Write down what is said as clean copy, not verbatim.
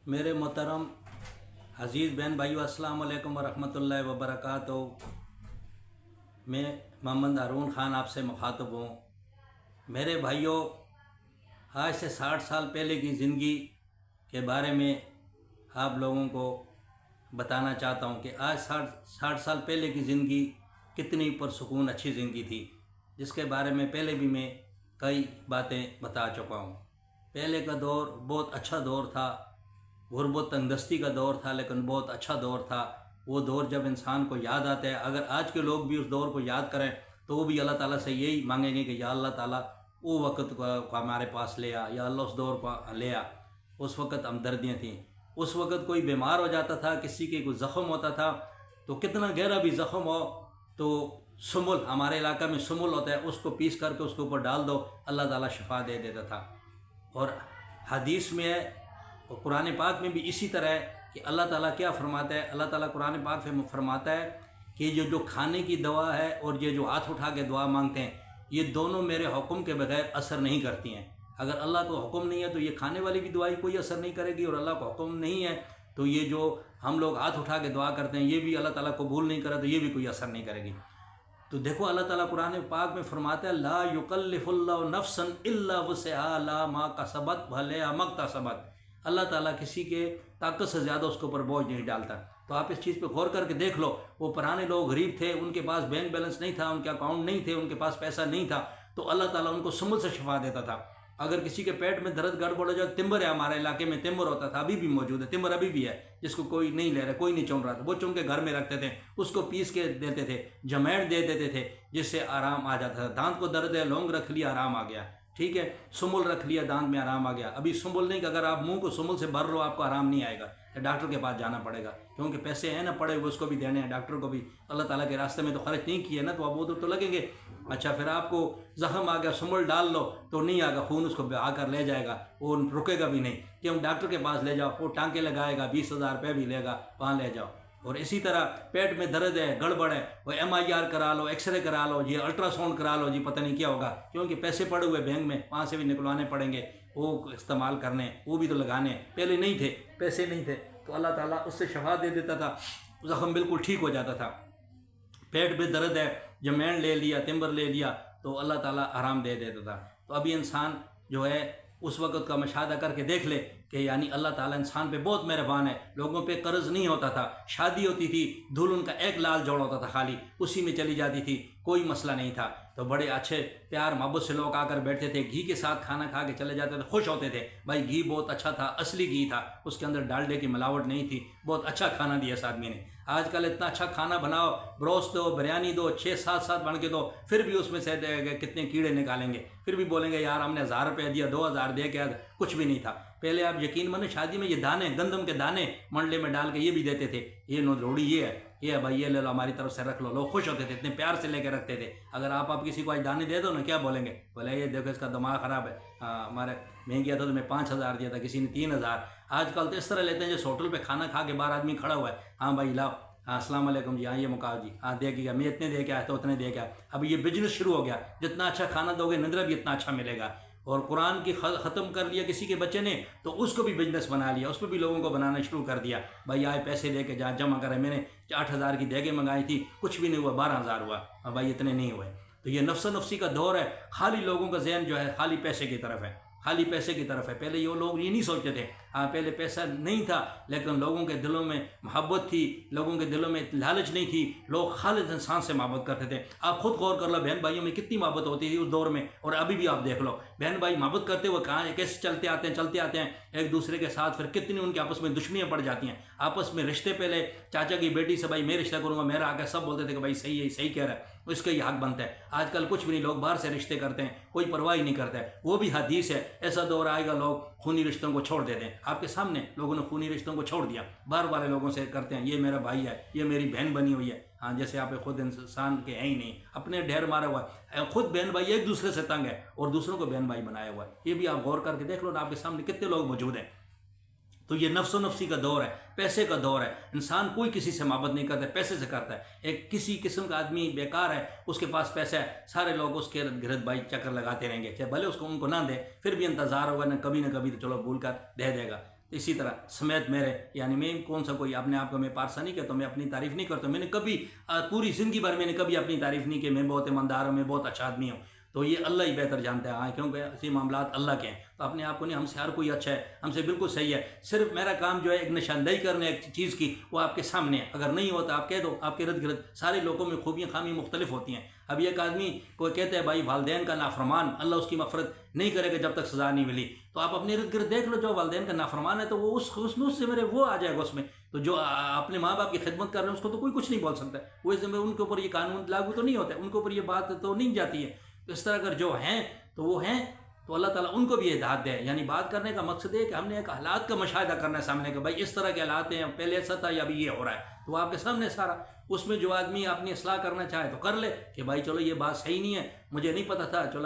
मेरे मोहतरम अज़ीज़ बहन भाइयों, अस्सलाम वालेकुम वरहमतुल्लाहि वबरकातुहू। मैं मोहम्मद हारून ख़ान आपसे मुखातब हूँ। मेरे भाइयों, आज से 60 साल पहले की ज़िंदगी के बारे में आप लोगों को बताना चाहता हूँ कि आज 60 साल पहले की ज़िंदगी कितनी पुरसुकून अच्छी ज़िंदगी थी, जिसके बारे में पहले भी मैं कई बातें बता चुका हूँ। पहले का दौर बहुत अच्छा दौर था, गुरबत तंगदस्ती का दौर था, लेकिन बहुत अच्छा दौर था। वो दौर जब इंसान को याद आता है, अगर आज के लोग भी उस दौर को याद करें तो वो भी अल्लाह ताला से यही मांगेंगे कि या अल्लाह ताला वो वक़्त को हमारे पास ले आ, या अल्लाह उस दौर को ले आ। उस वक़्त हमदर्दियाँ थीं। उस वक़्त कोई बीमार हो जाता था, किसी के कोई ज़ख़म होता था, तो कितना गहरा भी ज़ख़म हो तो सुमुल, हमारे इलाका में सुमुल होता है, उसको पीस करके उसके ऊपर डाल दो, अल्लाह ताला शिफा दे देता था। और हदीस में है और कुरान पाक में भी इसी तरह है कि अल्लाह ताला क्या फरमाता है। अल्लाह ताला कुरान पाक में फरमाता है कि जो खाने की दवा है और ये जो हाथ उठा के दुआ मांगते हैं, ये दोनों मेरे हुक्म के बगैर असर नहीं करती हैं। अगर अल्लाह को हुक्म नहीं है तो ये खाने वाली भी दवाई कोई असर नहीं करेगी, और अल्लाह का हुक्म नहीं है तो ये जो हम लोग हाथ उठा के दुआ करते हैं ये भी अल्लाह ताला कबूल नहीं करे तो ये भी कोई असर नहीं करेगी। तो देखो अल्लाह ताला कुरान पाक में फरमाता है, ला युकल्लिफुल्लाहु नफ्सन इल्ला वुसअहा ला मा कसबत भले मक्तसबत। अल्लाह ताला किसी के ताकत से ज़्यादा उसके ऊपर बोझ नहीं डालता। तो आप इस चीज़ पे गौर करके देख लो। वो पुराने लोग गरीब थे, उनके पास बैंक बैलेंस नहीं था, उनके अकाउंट नहीं थे, उनके पास पैसा नहीं था, तो अल्लाह ताला उनको सुमुल से शिफा देता था। अगर किसी के पेट में दर्द गड़बड़ हो जाए, तिम्बर है, हमारे इलाके में तिम्बर होता था, अभी भी मौजूद है, तिम्बर अभी भी है, जिसको कोई नहीं ले रहा, कोई नहीं चुन रहा था, वो चुन के घर में रखते थे, उसको पीस के देते थे, जमैन दे देते थे, जिससे आराम आ जाता था। दांत को दर्द है, लौंग रख लिया, आराम आ गया, ठीक है। सुमुल रख लिया, दांत में आराम आ गया। अभी सुमुल नहीं कि अगर आप मुंह को सुमुल से भर लो आपको आराम नहीं आएगा, डॉक्टर के पास जाना पड़ेगा, क्योंकि पैसे हैं ना पड़े हुए, उसको भी देने हैं, डॉक्टर को भी अल्लाह ताला के रास्ते में तो खर्च नहीं किए ना, तो अब वो तो लगेंगे। अच्छा, फिर आपको ज़ख़म आ गया, सुमुल डाल लो तो नहीं आएगा, खून उसको बहा कर ले जाएगा, वो रुकेगा भी नहीं। क्यों? डॉक्टर के पास ले जाओ, वो टाँके लगाएगा, 20,000 रुपये भी लेगा, वहाँ ले जाओ। और इसी तरह पेट में दर्द है, गड़बड़ है, वो MIR करा लो, एक्सरे करा लो जी, अल्ट्रासाउंड करा लो जी, पता नहीं क्या होगा, क्योंकि पैसे पड़े हुए बैंक में, वहाँ से भी निकलवाने पड़ेंगे, वो इस्तेमाल करने, वो भी तो लगाने। पहले नहीं थे, पैसे नहीं थे, तो अल्लाह ताला उससे शफा दे देता था, ज़ख़म बिल्कुल ठीक हो जाता था। पेट में दर्द है, जमैन ले लिया, तिम्बर ले लिया, तो अल्लाह ताला आराम दे देता था। तो अभी इंसान जो है उस वक़्त का मुशाहदा करके देख ले कि यानी अल्लाह ताला इंसान पे बहुत मेहरबान है। लोगों पे कर्ज़ नहीं होता था, शादी होती थी, दुल्हन का एक लाल जोड़ होता था, खाली उसी में चली जाती थी, कोई मसला नहीं था। तो बड़े अच्छे प्यार मोहब्बत से लोग आकर बैठते थे, घी के साथ खाना खा के चले जाते थे, खुश होते थे, भाई घी बहुत अच्छा था, असली घी था, उसके अंदर डालडे की मिलावट नहीं थी, बहुत अच्छा खाना दिया इस आदमी ने। आजकल इतना अच्छा खाना बनाओ, ब्रोस्ट दो, बिरयानी दो, 6-7 बन के दो, फिर भी उसमें से कितने कीड़े निकालेंगे, फिर भी बोलेंगे यार हमने 1000 रुपये दिया, 2000 दे के, कुछ भी नहीं था। पहले आप यकीन माने शादी में ये दाने, गंदम के दाने मंडले में डाल के ये भी देते थे, ये रोड़ी ये है भाई, ये ले लो, हमारी तरफ से रख लो। लोग खुश होते थे, इतने प्यार से लेके रखते थे। अगर आप किसी को आज दाने दे दो ना, क्या बोलेंगे, बोले ये देखो इसका दिमाग ख़राब है, हमारे मैं गया था तो मैं 5000 दिया था, किसी ने 3000। आजकल तो इस तरह लेते हैं जैसे होटल पे खाना खा के बाहर आदमी खड़ा हुआ है, हाँ भाई लाओ, हाँ अस्सलाम वालेकुम जी, हाँ ये मुकाव जी, हाँ दे गया, मैं इतने दे के आया तो उतने दे के आया। अब ये बिजनेस शुरू हो गया, जितना अच्छा खाना दोगे निंद्रा भी इतना अच्छा मिलेगा। और कुरान की ख़त्म कर लिया किसी के बच्चे ने तो उसको भी बिजनेस बना लिया, उस पर भी लोगों को बनाना शुरू कर दिया, भाई आए पैसे लेके जा जमा करें। मैंने 8000 की देगे मंगाई थी, कुछ भी नहीं हुआ, 12000 हुआ, और भाई इतने नहीं हुए। तो ये नफ्स नफ्सी का दौर है, खाली लोगों का जहन जो है खाली पैसे की तरफ है, खाली पैसे की तरफ है। पहले ये लोग ये नहीं सोचते थे, हाँ पहले पैसा नहीं था, लेकिन लोगों के दिलों में मोहब्बत थी, लोगों के दिलों में लालच नहीं थी, लोग खालिद इंसान से मोहब्बत करते थे। आप खुद गौर कर लो, बहन भाइयों में कितनी मोहब्बत होती थी उस दौर में, और अभी भी आप देख लो, बहन भाई मोहब्बत करते हुए कहाँ कैसे चलते आते हैं एक दूसरे के साथ, फिर कितनी उनके आपस में दुश्मनियाँ पड़ जाती हैं। आपस में रिश्ते पहले चाचा की बेटी से भाई मैं रिश्ता करूँगा, मेरा आकर सब बोलते थे कि भाई सही है, सही कह रहा है, उसका ही हक बनता है। आजकल कुछ भी नहीं, लोग बाहर से रिश्ते करते हैं, कोई परवाह ही नहीं करता है। वो भी हदीस है, ऐसा दौर आएगा लोग खूनी रिश्तों को छोड़ देते हैं। आपके सामने लोगों ने खूनी रिश्तों को छोड़ दिया, बाहर वाले लोगों से करते हैं, ये मेरा भाई है, ये मेरी बहन बनी हुई है, हाँ जैसे आप खुद इंसान के हैं ही नहीं, अपने ढेर मारा हुआ है, खुद बहन भाई एक दूसरे से तंग है और दूसरों को बहन भाई बनाया हुआ है। ये भी आप गौर करके देख लो ना, आपके सामने कितने लोग मौजूद हैं। तो ये नफ्सो नफ्सी का दौर है, पैसे का दौर है। इंसान कोई किसी से मोहब्बत नहीं करता, पैसे से करता है। एक किसी किस्म का आदमी बेकार है, उसके पास पैसा है, सारे लोग उसके गिरद भाई चक्कर लगाते रहेंगे, चाहे भले उसको उनको ना दे, फिर भी इंतज़ार होगा ना कभी तो चलो भूल कर दे देगा। इसी तरह समेत मेरे, यानी मैं कौन सा कोई अपने आप को मैं पारसा नहीं कहता, मैं अपनी तारीफ़ नहीं करता। मैंने कभी पूरी ज़िंदगी भर मैंने कभी अपनी तारीफ़ नहीं की मैं बहुत ईमानदार हूँ, मैं बहुत अच्छा आदमी हूँ। तो ये अल्लाह ही बेहतर जानता है, हाँ, क्योंकि ऐसे मामलात अल्लाह के हैं। तो अपने आप को नहीं, हमसे हर कोई अच्छा है, हमसे बिल्कुल सही है। सिर्फ मेरा काम जो है एक निशानदेही करना एक चीज़ की, वो आपके सामने है। अगर नहीं होता आप कह दो, आपके इर्द गिर्द सारे लोगों में खूबियाँ खामी मुख्तलिफ होती हैं। अब एक आदमी को कहते हैं भाई वालदैन का नाफरमान, अल्लाह उसकी मफ़रत नहीं करेगा जब तक सज़ा नहीं मिली। तो आप अपने इर्द गिर्द देख लो, जो वालदैन का नाफरमान है तो वो उसमें उससे मेरे वो आ जाएगा उसमें। तो जो अपने माँ बाप की खिदमत कर रहे हैं उसको तो कोई कुछ नहीं बोल सकता, वो इसमें उनके ऊपर ये कानून लागू तो नहीं होता, उनके ऊपर ये बात तो नहीं जाती है। तो इस तरह अगर जो हैं तो वो हैं, तो अल्लाह ताला उनको भी हिदायत दे। यानी बात करने का मकसद है कि हमने एक हालात का मुशाहिदा करना है सामने का, भाई इस तरह के हालात हैं, पहले ऐसा था या अभी ये हो रहा है, तो आपके सामने सारा। उसमें जो आदमी अपनी इस्लाह करना चाहे तो कर ले कि भाई चलो ये बात सही नहीं है, मुझे नहीं पता था, चलो